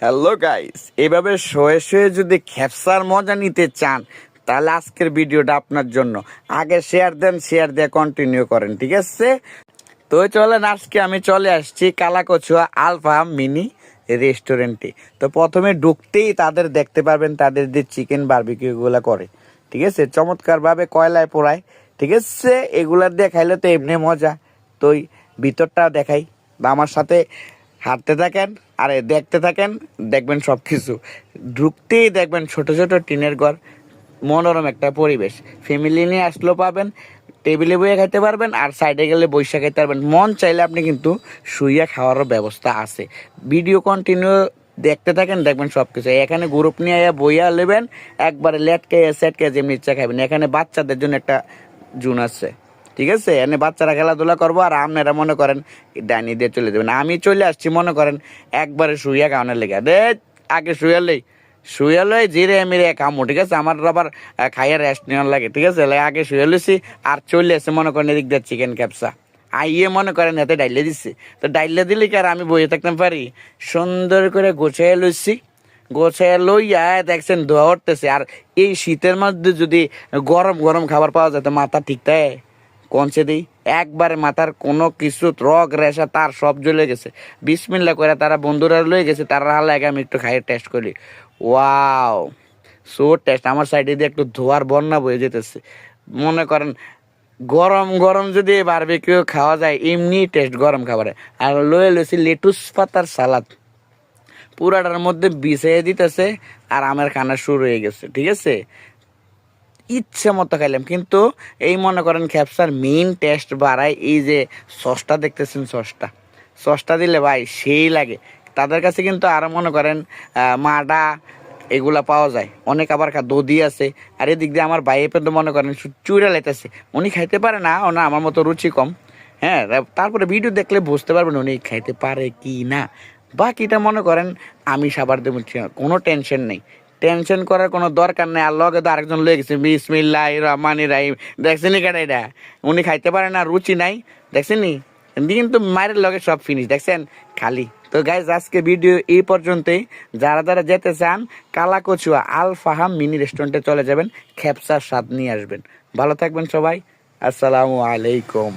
Hello guys, এভাবে শুয়ে শুয়ে যদি খেপসার মজা নিতে চান তাহলে আজকের ভিডিওটা আপনার জন্য। আগে শেয়ার দেন, শেয়ার দিয়ে কন্টিনিউ করেন, ঠিক আছে? তো চলেন, আজকে আমি চলে আসছি কালাকচুয়া আলফা মিনি রেস্টুরেন্টে। তো প্রথমে ঢুকতেই তাদের দেখতে পারবেন তাদের যে চিকেন বারবিকিউগুলো করে, ঠিক আছে, চমৎকারভাবে কয়লায় পোড়ায়, ঠিক আছে। এগুলার দিয়ে খাইলে তো এমনি মজা। তো ভিতরটা দেখাই বা আমার সাথে হাঁটতে থাকেন আর দেখতে থাকেন, দেখবেন সব কিছু। ঢুকতেই দেখবেন ছোট ছোট টিনের ঘর, মনোরম একটা পরিবেশ। ফ্যামিলি নিয়ে আসলেও পাবেন, টেবিলে বইয়ে খাইতে পারবেন, আর সাইডে গেলে বইসা খাইতে পারবেন। মন চাইলে আপনি কিন্তু শুইয়া খাওয়ারও ব্যবস্থা আছে। ভিডিও কন্টিনিউ দেখতে থাকেন, দেখবেন সব কিছু। এখানে গ্রুপ নিয়ে বইয়া নেবেন, একবারে লেটকে সেটকে যেমনি ইচ্ছা খাবেন। এখানে বাচ্চাদের জন্য একটা জুন আছে, ঠিক আছে। এনে বাচ্চারা খেলাধুলা করবো আর আপনারা মনে করেন ডাইনি দিয়ে চলে যাবেন। আমি চলে আসছি মনে করেন একবারে শুইয়া খাওয়ানোর লেগে। আগে শুয়ালই জিরে মিরে কামো, ঠিক আছে। আমার আবার খাইয়া রেস্ট নেওয়ার লাগে, ঠিক আছে। আগে শুয়ে লইছি আর চলে আসছে মনে করেন এদিক দিয়ে চিকেন ক্যাপসা আইয়ে মনে করেন হাতে ডাইলে দিচ্ছে। তো ডাইলে দিলে কি আর আমি বইয়ে থাকতে পারি? সুন্দর করে গোছাইয়া লইছি, গোছাইয়া লইয়া দেখছেন ধোয়া উঠতেছে। আর এই শীতের মধ্যে যদি গরম গরম খাবার পাওয়া যায় তো মাথা ঠিক থাকে কনসে দিই। একবারে মাথার কোনো কিছু রগ রেশা তার সব জ্বলে গেছে। বিসমিল্লা করে তারা বন্ধুরা লয়ে গেছে, তারা লাগে আমি একটু খাইয়ে টেস্ট করি। Wow, so test. আমার সাইডে দিয়ে একটু ধোয়ার বন্যা বয়ে যেতেছে। মনে করেন গরম গরম যদি বারবিকিউ খাওয়া যায়, এমনি টেস্ট গরম খাবারে। আর লয়ে লইছি লেটুস পাতার সালাদ, পুরাটার মধ্যে বিছিয়ে দিতেছে আর আমার খানা শুরু হয়ে গেছে, ঠিক আছে। ইচ্ছে মতো খাইলাম, কিন্তু এই মনে করেন খেপসার মেইন টেস্ট বাড়ায় এই যে সসটা দেখতেছেন, সসটা দিলে ভাই সেই লাগে। তাদের কাছে কিন্তু আরও মনে করেন মাডা এগুলা পাওয়া যায় অনেক, আবার দধি আছে। আর এদিক দিয়ে আমার ভাই পেতে মনে করেন চুড়া লেতেছে, উনি খাইতে পারে না, ওনা আমার মতো রুচি কম। হ্যাঁ, তারপরে ভিডিও দেখলে বুঝতে পারবেন উনি খাইতে পারে কি না। বাকিটা মনে করেন আমি সাবার দেবো, কোনো টেনশন নেই, টেনশন করার কোনো দরকার নেই। আর লগে তো আরেকজন লয়ে গেছে, বিসমিল্লাহির রহমানির রহিম। দেখছেনি কেন এটা? উনি খাইতে পারে না, রুচি নাই, দেখছেনি। কিন্তু মায়ের লগে সব ফিনিশ, দেখছেন খালি। তো গাইজ, আজকে ভিডিও এই পর্যন্তই। যারা যারা যেতে চান কালাকচুয়া আল ফাহাম মিনি রেস্টুরেন্টে চলে যাবেন, খেপসার স্বাদ নিয়ে আসবেন। ভালো থাকবেন সবাই, আসসালামু আলাইকুম।